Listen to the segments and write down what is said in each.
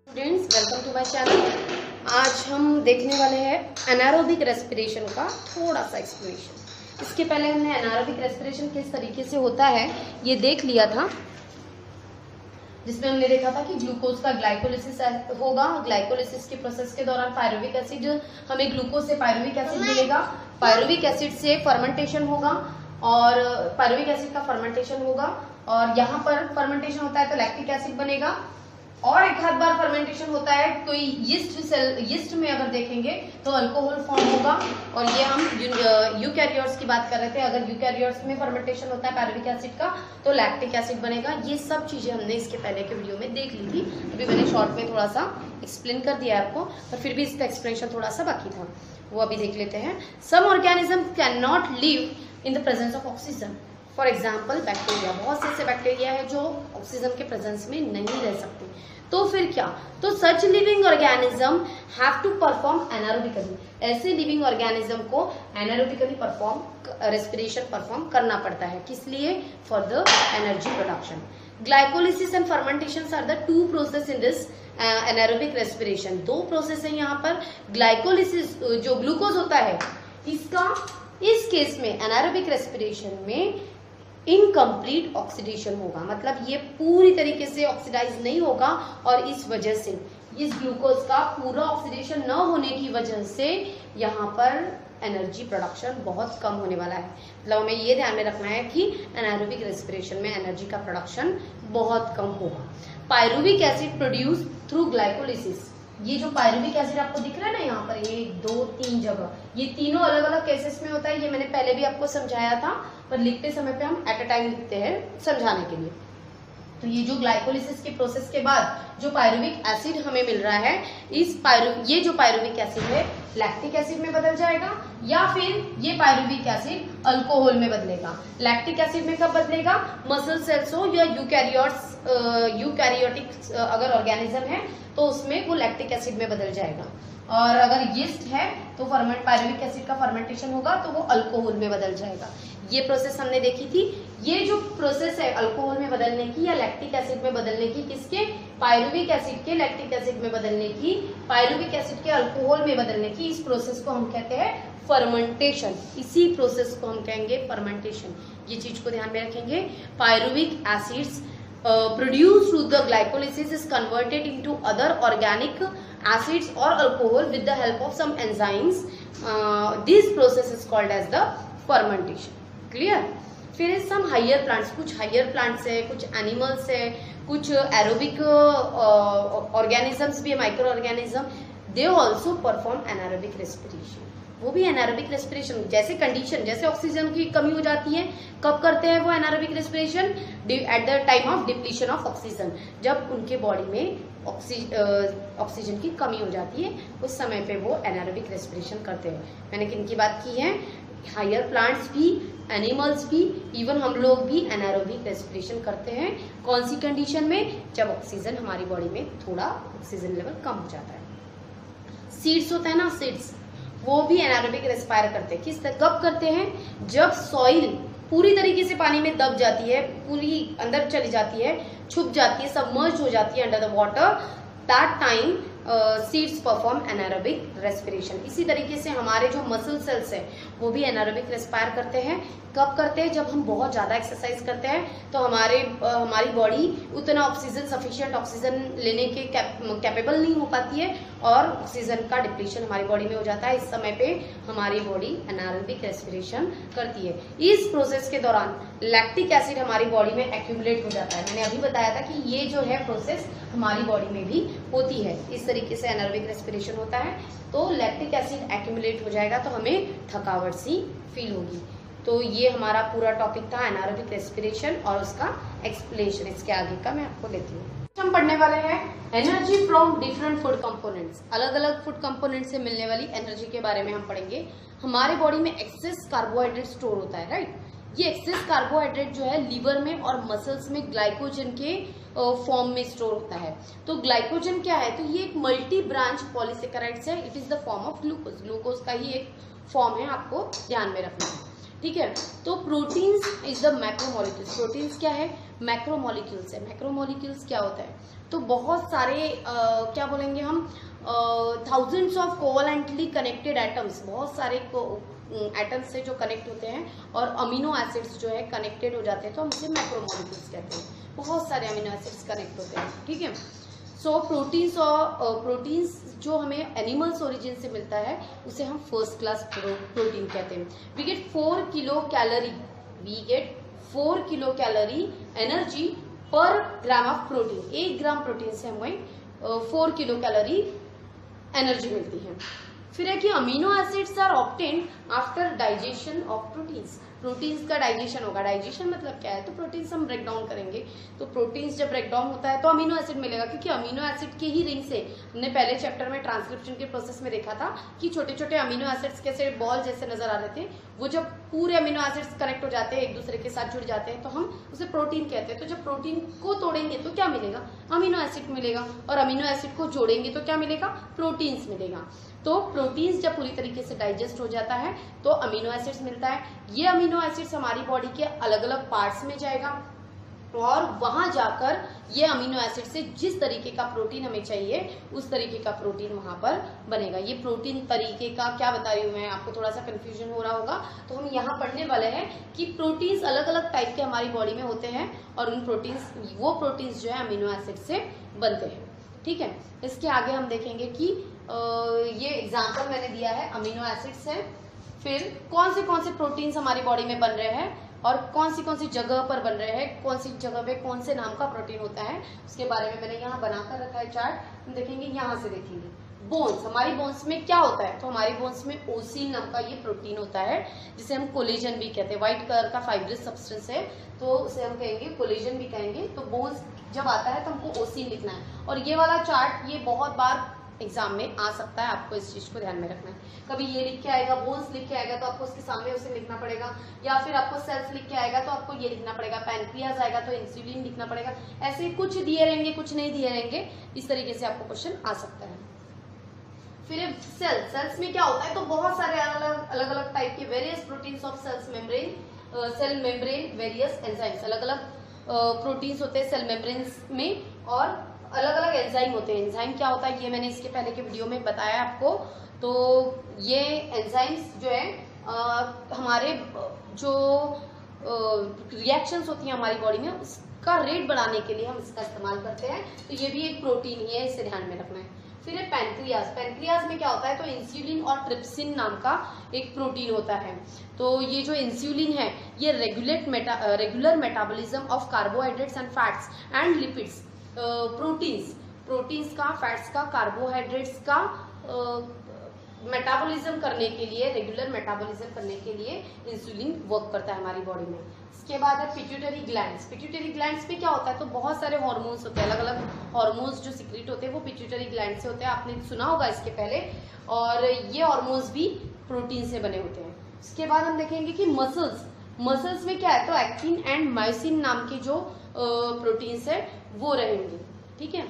Students, welcome to my channel. आज हम देखने वाले हैं एनारोबिक रेस्पिरेशन का थोड़ा सा एक्सप्लेनेशन। इसके पहले हमने एनारोबिक रेस्पिरेशन किस तरीके से होता है ये देख लिया था, जिसमें हमने देखा था कि ग्लूकोज का ग्लाइकोलिसिस होगा। ग्लाइकोलिसिस के प्रोसेस के दौरान पायरुविक एसिड, हमें ग्लूकोज से पायरुविक एसिड मिलेगा। पायरुविक एसिड से फर्मेंटेशन होगा और पायरुविक एसिड का फर्मेंटेशन होगा और यहाँ पर फर्मेंटेशन होता है तो लैक्टिक एसिड बनेगा। और एक आध बार फर्मेंटेशन होता है कोई यीस्ट में अगर देखेंगे तो अल्कोहल फॉर्म होगा। और ये हम यूकैरियोट्स की बात कर रहे थे। अगर यूकैरियोट्स में फर्मेंटेशन होता है पायरुविक एसिड का तो लैक्टिक एसिड बनेगा। ये सब चीजें हमने इसके पहले के वीडियो में देख ली थी। अभी मैंने शॉर्ट में थोड़ा सा एक्सप्लेन कर दिया है आपको, पर फिर भी इसका एक्सप्लेनेशन थोड़ा सा बाकी था, वो अभी देख लेते हैं। Some organism can not live in the presence of oxygen. For example bacteria, बहुत से ऐसे बैक्टीरिया है जो ऑक्सीजन के प्रेजेंस में नहीं रह सकते। तो फिर क्या, तो such living organism have to perform anaerobically. ऐसे लिविंग ऑर्गेनिज्म को एनारोबिकली रेस्पिरेशन परफॉर्म करना पड़ता है। किस लिए? For the energy production. Glycolysis and fermentation are the two process in this anaerobic respiration. दो प्रोसेस है यहाँ पर। ग्लाइकोलिसिस जो ग्लूकोज होता है इसका इस केस में एनारोबिक रेस्पिरेशन में इनकम्प्लीट ऑक्सीडेशन होगा, मतलब ये पूरी तरीके से ऑक्सीडाइज नहीं होगा और इस वजह से इस ग्लूकोज का पूरा ऑक्सीडेशन न होने की वजह से यहाँ पर एनर्जी प्रोडक्शन बहुत कम होने वाला है। मतलब हमें ये ध्यान में रखना है कि एनारोबिक रेस्पिरेशन में एनर्जी का प्रोडक्शन बहुत कम होगा। Pyruvic acid produce through glycolysis. ये जो पायरुविक एसिड आपको दिख रहा है ना यहाँ पर, 1 2 3 जगह, ये तीनों अलग अलग केसेस में होता है। ये मैंने पहले भी आपको समझाया था, पर लिखते समय पे हम एट अ टाइम लिखते हैं समझाने के लिए। तो ये जो ग्लाइकोलिसिस के प्रोसेस के बाद जो पायरुविक एसिड हमें मिल रहा है, ये जो पायरुविक एसिड है लैक्टिक एसिड में बदल जाएगा या फिर ये पायरुविक एसिड अल्कोहल में बदलेगा। लैक्टिक एसिड में कब बदलेगा? मसल सेल्स हो या यूकैरियोटिक अगर ऑर्गेनिज्म है तो उसमें वो लैक्टिक एसिड में बदल जाएगा। और अगर यीस्ट है तो पायरुविक एसिड का फर्मेंटेशन होगा तो वो अल्कोहल में बदल जाएगा। ये प्रोसेस हमने देखी थी। ये जो प्रोसेस है अल्कोहल में बदलने की या लैक्टिक एसिड में बदलने की, किसके? पायरुविक एसिड के लैक्टिक एसिड में बदलने की, पायरुविक एसिड के अल्कोहल में बदलने की, इस प्रोसेस को हम कहते हैं फर्मेंटेशन। इसी प्रोसेस को हम कहेंगे फर्मेंटेशन। ये चीज को ध्यान में रखेंगे। Pyruvic acids produced through the glycolysis is converted into other organic acids or alcohol with the help of some enzymes. This process is called as the fermentation. Clear? फिर some higher plants, कुछ higher plants है, कुछ animals है, कुछ aerobic organisms भी है, micro organism, they also perform anaerobic respiration. वो भी एनारोबिक रेस्पिरेशन, जैसे कंडीशन, जैसे ऑक्सीजन की कमी हो जाती है, कब करते हैं वो anaerobic respiration? At the time of depletion of oxygen. जब उनके बॉडी में ऑक्सीजन की कमी हो जाती है उस समय पे वो एनारोबिक रेस्पिरेशन करते हैं। मैंने किनकी बात की है? हायर प्लांट्स भी, एनिमल्स भी, इवन हम लोग भी एनारोबिक रेस्पिरेशन करते हैं। कौन सी कंडीशन में? जब ऑक्सीजन हमारी बॉडी में थोड़ा ऑक्सीजन लेवल कम हो जाता है। सीड्स होता है ना, सीड्स, वो भी एनारोबिक रेस्पायर करते हैं। कब करते हैं? जब सॉइल पूरी तरीके से पानी में दब जाती है, पूरी अंदर चली जाती है, छुप जाती है, सबमर्ज हो जाती है under the water, that time seeds perform anaerobic respiration. इसी तरीके से हमारे जो मसल सेल्स है वो भी एनारोबिक रेस्पायर करते हैं। कब करते हैं? जब हम बहुत ज्यादा एक्सरसाइज करते हैं तो हमारी बॉडी उतना ऑक्सीजन, सफिशिएंट ऑक्सीजन लेने के कैपेबल नहीं हो पाती है और ऑक्सीजन का डिप्लीशन हमारी बॉडी में हो जाता है। इस समय पे हमारी बॉडी एनारोबिक रेस्पिरेशन करती है। इस प्रोसेस के दौरान लैक्टिक एसिड हमारी बॉडी में एक्यूमुलेट हो जाता है। मैंने अभी बताया था कि ये जो है प्रोसेस हमारी बॉडी में भी होती है। इस तरीके से एनारोबिक रेस्पिरेशन होता है तो लैक्टिक एसिड एक्यूमुलेट हो जाएगा तो हमें थकावट सी फील होगी। तो ये हमारा पूरा टॉपिक था एनारोबिक रेस्पिरेशन और उसका एक्सप्लेनेशन। इसके आगे का मैं आपको देती हूँ। हम पढ़ने वाले हैं energy from different food components. अलग अलग फूड कंपोनेंट से मिलने वाली एनर्जी के बारे में हम पढ़ेंगे। हमारे बॉडी में एक्सेस कार्बोहाइड्रेट स्टोर होता है, राइट? ये एक्सेस कार्बोहाइड्रेट जो है लीवर में और मसल्स में ग्लाइकोजन के फॉर्म में स्टोर होता है। तो ग्लाइकोजन क्या है? तो ये एक मल्टी ब्रांच पॉलीसेकेराइड्स है। It is the form of glucose. Glucose का ही एक फॉर्म है, आपको ध्यान में रखना है, ठीक है? तो proteins is the macromolecules. Proteins क्या है? मैक्रोमोलिक्यूल्स है। मैक्रोमोलिक्यूल्स क्या होता है, तो बहुत सारे क्या बोलेंगे हम, thousands of covalently connected atoms, बहुत सारे एटम्स से जो कनेक्ट होते हैं और अमीनो एसिड्स जो है कनेक्टेड हो जाते हैं, तो हम उसे मैक्रोमोलिक्यूल्स कहते हैं। बहुत सारे अमीनो एसिड्स कनेक्ट होते हैं, ठीक है। सो प्रोटीन्स जो हमें एनिमल्स ओरिजिन से मिलता है उसे हम फर्स्ट क्लास प्रोटीन कहते हैं। We get 4 kilo calorie energy per gram of protein. 1 gram protein से हमें 4 किलो कैलोरी एनर्जी मिलती है। फिर है कि amino acids are obtained after digestion of proteins. Proteins का डाइजेशन होगा। डाइजेशन मतलब क्या है, तो प्रोटीन्स हम ब्रेक डाउन करेंगे, तो प्रोटीन्स जब ब्रेक डाउन होता है तो अमीनो एसिड मिलेगा, क्योंकि अमीनो एसिड के ही रिंग से हमने पहले चैप्टर में ट्रांसक्रिप्शन के प्रोसेस में देखा था कि छोटे छोटे अमीनो एसिड्स कैसे बॉल जैसे नजर आ रहे थे, वो जब पूरे अमीनो एसिड्स कनेक्ट हो जाते हैं, एक दूसरे के साथ जुड़ जाते हैं, तो हम उसे प्रोटीन कहते हैं। तो जब प्रोटीन को तोड़ेंगे तो क्या मिलेगा, अमीनो एसिड मिलेगा, और अमीनो एसिड को जोड़ेंगे तो क्या मिलेगा, प्रोटीन्स मिलेगा। तो प्रोटीन्स जब पूरी तरीके से डाइजेस्ट हो जाता है तो अमीनो एसिड्स मिलता है। ये अमीनो एसिड्स हमारी बॉडी के अलग अलग पार्ट्स में जाएगा और वहां जाकर ये अमीनो एसिड से जिस तरीके का प्रोटीन हमें चाहिए उस तरीके का प्रोटीन वहां पर बनेगा। ये प्रोटीन तरीके का क्या बता रही हूँ मैं, आपको थोड़ा सा कंफ्यूजन हो रहा होगा, तो हम यहाँ पढ़ने वाले हैं कि प्रोटीन्स अलग अलग टाइप के हमारी बॉडी में होते हैं और उन प्रोटीन्स जो है अमीनो एसिड से बनते हैं, ठीक है। इसके आगे हम देखेंगे कि ये एग्जाम्पल मैंने दिया है, अमीनो एसिड्स है, फिर कौन से प्रोटीन्स हमारी बॉडी में बन रहे हैं और कौन सी जगह पर बन रहे हैं, कौन सी जगह पे कौन से नाम का प्रोटीन होता है, उसके बारे में मैंने यहाँ बनाकर रखा है चार्ट। हम देखेंगे, यहाँ से देखेंगे बोन्स, हमारी बोन्स में क्या होता है, तो हमारी बोन्स में ओसिन नाम का ये प्रोटीन होता है, जिसे हम कोलेजन भी कहते हैं। व्हाइट कलर का फाइब्रस सब्सटेंस है, तो उसे हम कहेंगे कोलेजन भी कहेंगे। तो बोन्स जब आता है तो हमको ओसिन लिखना है, और ये वाला चार्ट ये बहुत बार एग्जाम में आ सकता है, आपको इस चीज को ध्यान में रखना है। कभी ये लिख के आएगा, बोन्स लिख के आएगा, तो आपको उसके सामने उसे लिखना पड़ेगा, या फिर आपको सेल्स लिख के आएगा तो आपको ये लिखना पड़ेगा, पैनक्रियाज आएगा तो इंसुलिन लिखना पड़ेगा। ऐसे कुछ दिए रहेंगे, कुछ नहीं दिए रहेंगे, इस तरीके से आपको क्वेश्चन आ सकता है। फिर सेल्स में क्या होता है, तो बहुत सारे अलग अलग टाइप के various proteins of cell membrane various enzymes, अलग अलग प्रोटीन्स होते हैं सेल मेम्ब्रेन में, और अलग अलग एंजाइम होते हैं। एंजाइम क्या होता है ये मैंने इसके पहले के वीडियो में बताया आपको। तो ये एंजाइम्स जो है हमारे जो रिएक्शंस होती हैं हमारी बॉडी में, उसका रेट बढ़ाने के लिए हम इसका इस्तेमाल करते हैं। तो ये भी एक प्रोटीन ही है, इसे ध्यान में रखना है। फिर है पैनक्रियाज। पैनक्रियाज में क्या होता है, तो इंसुलिन और ट्रिप्सिन नाम का एक प्रोटीन होता है। तो ये जो इंसुलिन है ये regular metabolism of carbohydrates and fats and lipids, proteins का, फैट्स का, कार्बोहाइड्रेट्स का मेटाबॉलिज्म करने के लिए, रेगुलर मेटाबॉलिज्म करने के लिए इंसुलिन वर्क करता है हमारी बॉडी में। इसके बाद है पिट्यूटरी ग्लैंड्स। पिट्यूटरी ग्लैंड्स में क्या होता है, तो बहुत सारे हार्मोन्स होते हैं, अलग अलग हार्मोन्स जो सीक्रेट होते हैं वो पिट्यूटरी ग्लैंड से होते हैं, आपने सुना होगा इसके पहले। और ये हार्मोन्स भी प्रोटीन से बने होते हैं। इसके बाद हम देखेंगे कि मसल्स में क्या है, तो एक्टिन एंड मायोसिन नाम के जो प्रोटीन्स है वो रहेंगे, ठीक है।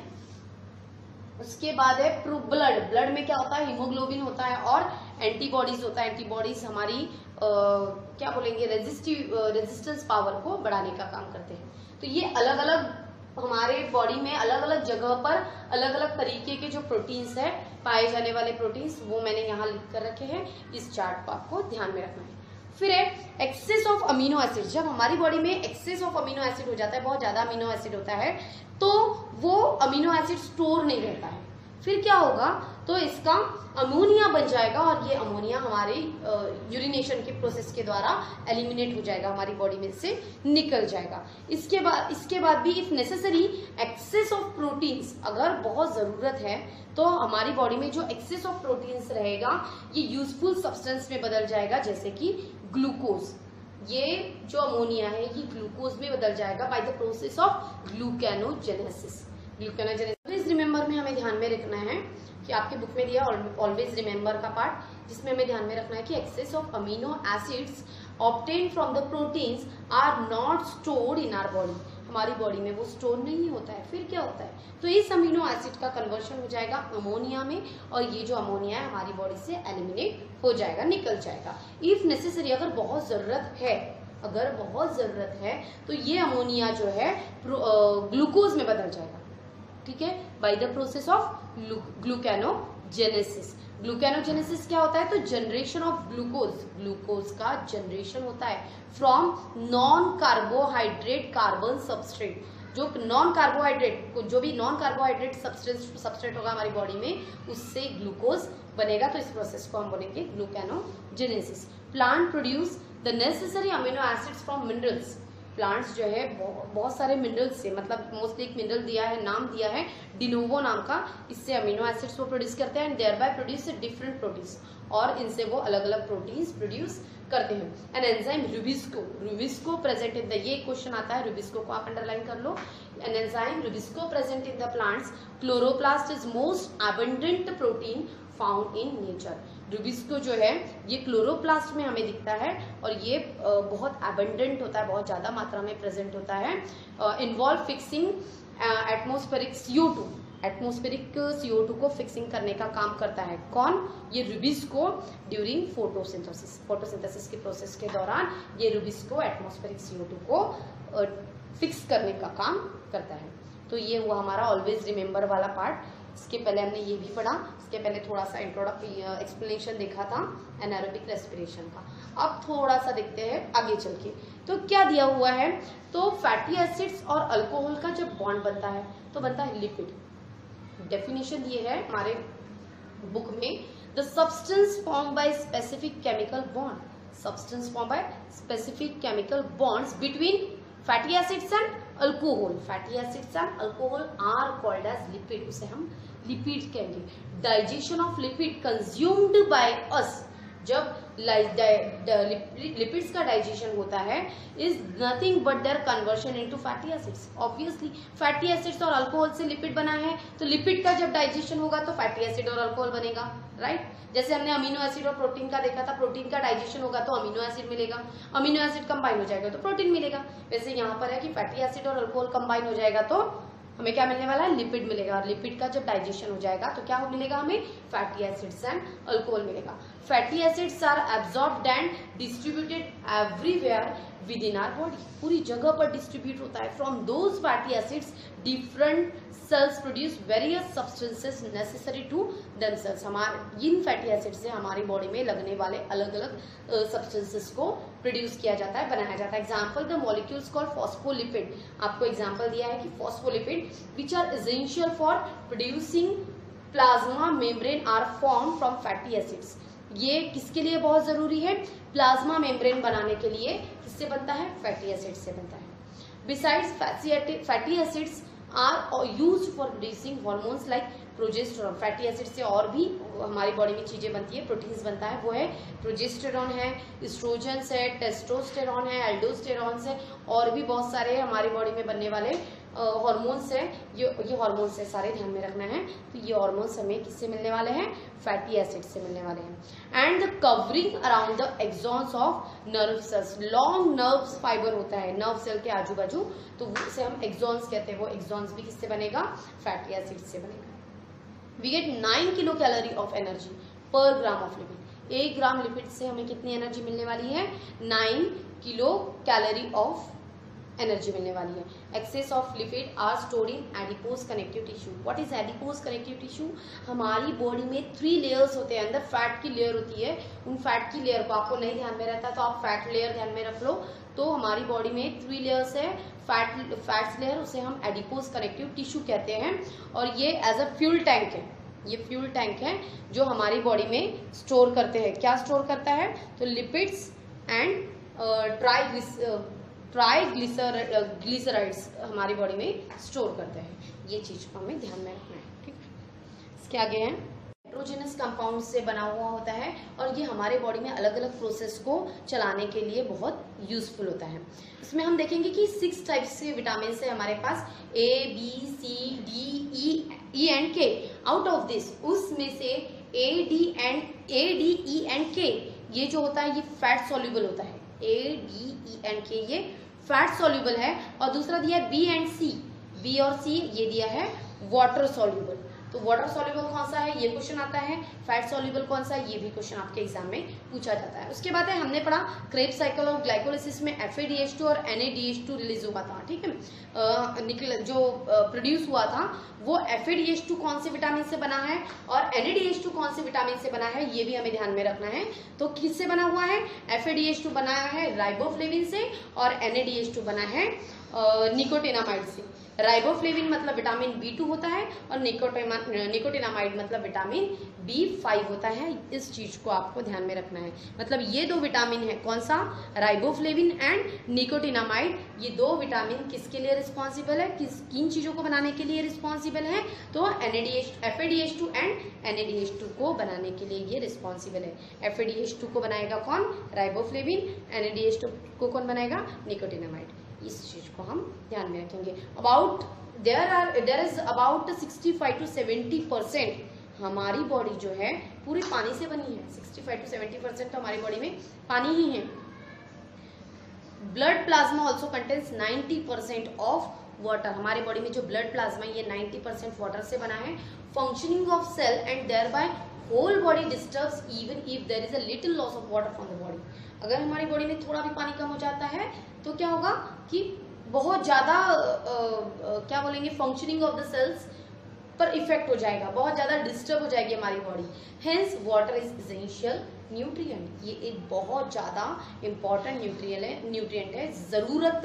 उसके बाद है ब्लड में क्या होता है, हीमोग्लोबिन होता है और एंटीबॉडीज होता है। एंटीबॉडीज हमारी क्या बोलेंगे, रेजिस्टेंस पावर को बढ़ाने का काम करते हैं। तो ये अलग अलग हमारे बॉडी में अलग अलग जगह पर अलग अलग तरीके के जो प्रोटीन्स है, पाए जाने वाले प्रोटीन्स, वो मैंने यहाँ लिख कर रखे हैं, इस चार्ट को आपको ध्यान में रखना है। फिर है एक्सेस ऑफ अमीनो एसिड। जब हमारी बॉडी में एक्सेस ऑफ अमीनो एसिड हो जाता है, बहुत ज्यादा अमीनो एसिड होता है, तो वो अमीनो एसिड स्टोर नहीं रहता है। फिर क्या होगा, तो इसका अमोनिया बन जाएगा और ये अमोनिया हमारे यूरिनेशन के प्रोसेस के द्वारा एलिमिनेट हो जाएगा, हमारी बॉडी में से निकल जाएगा। इसके बाद भी if necessary excess of proteins, अगर बहुत जरूरत है तो हमारी बॉडी में जो एक्सेस ऑफ प्रोटीन्स रहेगा ये यूजफुल सब्सटेंस में बदल जाएगा, जैसे कि ग्लूकोज। ये जो अमोनिया है ये ग्लूकोज में बदल जाएगा by the process of gluconeogenesis. Always remember में हमें ध्यान में रखना है कि आपके बुक में दिया ऑलवेज रिमेंबर का पार्ट, जिसमें हमें ध्यान में रखना है कि excess of amino acids obtained from the proteins are not stored in our body. हमारी बॉडी में वो स्टोर नहीं होता है। फिर क्या होता है, तो इस अमीनो एसिड का कन्वर्शन हो जाएगा अमोनिया में, और ये जो अमोनिया है हमारी बॉडी से एलिमिनेट हो जाएगा, निकल जाएगा। इफ नेसेसरी, अगर बहुत जरूरत है अगर बहुत जरूरत है तो ये अमोनिया जो है ग्लूकोज में बदल जाएगा, ठीक है, बाय द प्रोसेस ऑफ ग्लूकेनोजेनेसिस। ग्लूकेनोजेनेसिस क्या होता है? तो जनरेशन ऑफ ग्लूकोज का जनरेशन होता है from non carbohydrate carbon substrate. जो नॉन कार्बोहाइड्रेट, जो भी नॉन कार्बोहाइड्रेट सबस्ट्रेट होगा हमारी बॉडी में, उससे ग्लूकोज बनेगा। तो इस प्रोसेस को हम बोलेंगे gluconeogenesis. Plant produce the necessary amino acids from minerals. Plants जो है बहुत सारे मिनरल्स से, मतलब मोस्टली एक मिनरल दिया है, नाम दिया है डिनोवो नाम का, इससे अमीनो एसिड्स वो प्रोड्यूस करते हैं and thereby produce different proteins, और इनसे वो अलग अलग प्रोटीन्स प्रोड्यूस करते हैं। An enzyme rubisco present in the, ये क्वेश्चन आता है, रुबिस्को को आप अंडरलाइन कर लो। An enzyme rubisco present in the plants, chloroplast is most abundant protein found in nature. Rubisco जो है ये क्लोरोप्लास्ट में हमें दिखता है और ये बहुत अबंडेंट होता है, बहुत ज्यादा मात्रा में प्रेजेंट होता है। Involve fixing atmospheric CO2, atmospheric CO2 को फिक्सिंग करने का काम करता है। कौन? ये रुबिस्को ड्यूरिंग फोटोसिंथेसिस के प्रोसेस के दौरान ये रुबिस्को एटमॉस्फेरिक CO2 को फिक्स करने का काम करता है। तो ये हुआ हमारा ऑलवेज रिमेंबर वाला पार्ट। इसके पहले हमने ये भी पढ़ा, इसके पहले थोड़ा सा एक्सप्लेनेशन देखा था एनारोबिक रेस्पिरेशन का। अब थोड़ा सा देखते हैं आगे चल के, तो क्या दिया हुआ है? तो फैटी एसिड्स और अल्कोहल का जब बॉन्ड बनता है तो बनता है लिपिड। डेफिनेशन ये है हमारे बुक में, the substance form by specific chemical bond, substance form by specific chemical bonds between fatty acids and alcohol. Fatty acids and alcohol are called as lipid, उसे हम लिपिड कहेंगे। Digestion of lipid consumed by us, जब lipids का digestion होता है is nothing but their conversion into fatty acids. Obviously fatty acids और alcohol से lipid बना है, तो लिपिड का जब डाइजेशन होगा तो फैटी एसिड और अल्कोहल बनेगा, राइट। जैसे हमने अमीनो एसिड और प्रोटीन का देखा था, प्रोटीन का डाइजेशन होगा तो अमीनो एसिड मिलेगा, अमीनो एसिड कंबाइन हो जाएगा तो प्रोटीन मिलेगा। वैसे यहाँ पर है कि फैटी एसिड और अल्कोहल कंबाइन हो जाएगा तो हमें क्या मिलने वाला है? लिपिड मिलेगा, और लिपिड का जब डाइजेशन हो जाएगा तो क्या मिलेगा हमें? फैटी एसिड्स एंड अल्कोहल मिलेगा। Fatty acids are absorbed and distributed everywhere within our body, पूरी जगह पर डिस्ट्रीब्यूट होता है। From those fatty acids different cells produce various substances necessary to themselves. हमारे इन फैटी एसिड से हमारी बॉडी में लगने वाले अलग अलग सब्सटेंसेस को प्रोड्यूस किया जाता है, बनाया जाता है। Example the molecules called phospholipid, आपको एग्जाम्पल दिया है कि phospholipid which are essential for producing plasma membrane are form from fatty acids. ये किसके लिए बहुत जरूरी है? प्लाज्मा मेम्ब्रेन बनाने के लिए। किससे बनता है? फैटी एसिड से बनता है। Besides fatty acids are used for producing hormones like progesterone. Fatty acid से और भी हमारी बॉडी में चीजें बनती है, प्रोटीन्स बनता है, वो है प्रोजेस्टेरॉन है, एस्ट्रोजन है, टेस्टोस्टेरॉन है, एल्डोस्टेरॉन है, और भी बहुत सारे हमारी बॉडी में बनने वाले हार्मोन्स है। ये हार्मोन्स है, सारे ध्यान में रखना है। तो ये हार्मोन्स हमें किससे मिलने वाले हैं? फैटी एसिड से मिलने वाले हैं। And the covering around the axons of nerve cells, long nerve fibre होता है नर्व सेल के आजू बाजू, तो उसे हम एक्सॉन्स कहते हैं। वो एक्सॉन्स भी किससे बनेगा? फैटी एसिड से बनेगा। We get 9 kilo calorie of energy per gram of lipid. 1 gram lipid से हमें कितनी एनर्जी मिलने वाली है? 9 किलो कैलोरी ऑफ एनर्जी मिलने वाली है। Excess of lipid are stored in adipose connective tissue. What is adipose connective tissue? हमारी बॉडी में 3 लेयर्स होते हैं, अंदर फैट की लेयर होती है। उन फैट की लेयर को आपको नहीं ध्यान में रहता तो आप फैट लेयर ध्यान में रख लो। तो हमारी बॉडी में 3 लेयर्स है, फैट्स लेयर, उसे हम एडिपोज कनेक्टिव टिश्यू कहते हैं। और ये एज अ फ्यूल टैंक है, ये फ्यूल टैंक है जो हमारी बॉडी में स्टोर करते हैं। क्या स्टोर करता है? तो लिपिड्स एंड ट्राइग्लिसराइड्स हमारी बॉडी में स्टोर करते हैं। ये चीज को हमें ध्यान में रखना है, ठीक है। इसके आगे है हेट्रोजेनस कंपाउंड से बना हुआ होता है और ये हमारे बॉडी में अलग अलग प्रोसेस को चलाने के लिए बहुत यूजफुल होता है। इसमें हम देखेंगे कि 6 टाइप्स के विटामिन है हमारे पास, A, B, C, D, E and K। Out of this, उसमें से A, D, E and K ये जो होता है ये फैट सॉल्युबल होता है। A, D, E and K ये फैट सॉल्युबल है। और दूसरा दिया है B एंड C, B और C ये दिया है वाटर सॉल्युबल। तो वाटर सॉल्युबल कौन सा है, ये क्वेश्चन आता है। फैट सॉल्युबल कौन सा है, ये भी क्वेश्चन आपके एग्जाम में पूछा जाता है। उसके बाद है हमने पढ़ा क्रेब्स साइकिल और ग्लाइकोलिसिस में FADH2 और NADH2 रिलीज हुआ था, ठीक है। जो प्रोड्यूस हुआ था वो FADH2 कौन से विटामिन से बना है और NADH2 कौन से विटामिन से बना है, ये भी हमें ध्यान में रखना है। तो किससे बना हुआ है, FADH2 बना है राइबोफ्लेविन से और NADH2 बना है निकोटिनामाइड से। राइबोफ्लेविन मतलब विटामिन B2 होता है और निकोटिनामाइड मतलब विटामिन B5 होता है। इस चीज को आपको ध्यान में रखना है। मतलब ये दो विटामिन है, कौन सा, राइबोफ्लेविन एंड निकोटिनामाइड, ये दो विटामिन किसके लिए रिस्पॉन्सिबल है, किन चीजों को बनाने के लिए रिस्पॉन्सिबल है, तो FADH2 एंड NADH2 को बनाने के लिए ये रिस्पॉन्सिबल है। FADH2 को बनाएगा कौन, राइबोफ्लेविन, NADH2 को कौन बनाएगा, निकोटिनामाइड। इस चीज को हम ध्यान में रखेंगे। देयर इज अबाउट 65 to 70% हमारी बॉडी जो है पूरी पानी से बनी है। 65 to 70% तो हमारी बॉडी में पानी ही है। Blood plasma also contains 90% of water. हमारे बॉडी में जो ब्लड प्लाज्मा ये 90% वाटर से बना है। Functioning of cell and thereby whole body disturbs even if there is a little loss of water from the body. अगर हमारी body में थोड़ा भी पानी कम हो जाता है तो क्या होगा कि बहुत ज्यादा क्या बोलेंगे, फंक्शनिंग ऑफ द सेल्स पर इफेक्ट हो जाएगा, बहुत ज्यादा डिस्टर्ब हो जाएगी हमारी body. Hence water is essential nutrient. ये एक बहुत ज्यादा इंपॉर्टेंट न्यूट्रिएंट है, जरूरत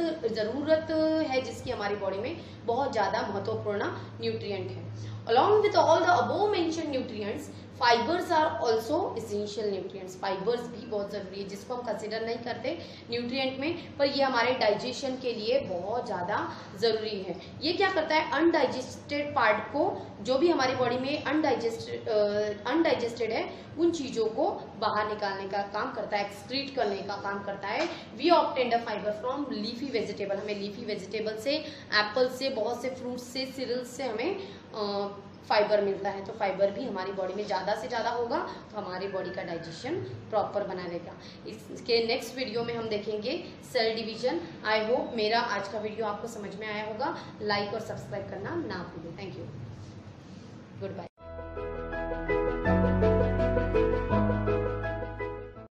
है जिसकी हमारी बॉडी में बहुत ज्यादा महत्वपूर्ण न्यूट्रिएंट है। Along with all the above mentioned nutrients, fibres are also essential nutrients. Fibres भी बहुत जरूरी है, जिसको हम कंसिडर नहीं करते न्यूट्रिएंट में, पर ये हमारे डाइजेशन के लिए बहुत ज्यादा जरूरी है। ये क्या करता है, अनडाइजेस्टेड पार्ट को, जो भी हमारी बॉडी में अनडाइजेस्टेड है, उन चीजों को बाहर निकालने का काम करता है, एक्सक्रीट करने का काम करता है। We obtain the fibre from leafy vegetable. हमें लीफी वेजिटेबल से, एप्पल से, बहुत से फ्रूट से, सीरियल्स से हमें फाइबर मिलता है। तो फाइबर भी हमारी बॉडी में ज़्यादा से ज़्यादा होगा तो हमारी बॉडी का डाइजेशन प्रॉपर बना रहेगा। इसके नेक्स्ट वीडियो में हम देखेंगे सेल डिवीजन। आई होप मेरा आज का वीडियो आपको समझ में आया होगा। लाइक और सब्सक्राइब करना ना भूलें। Thank you, good bye.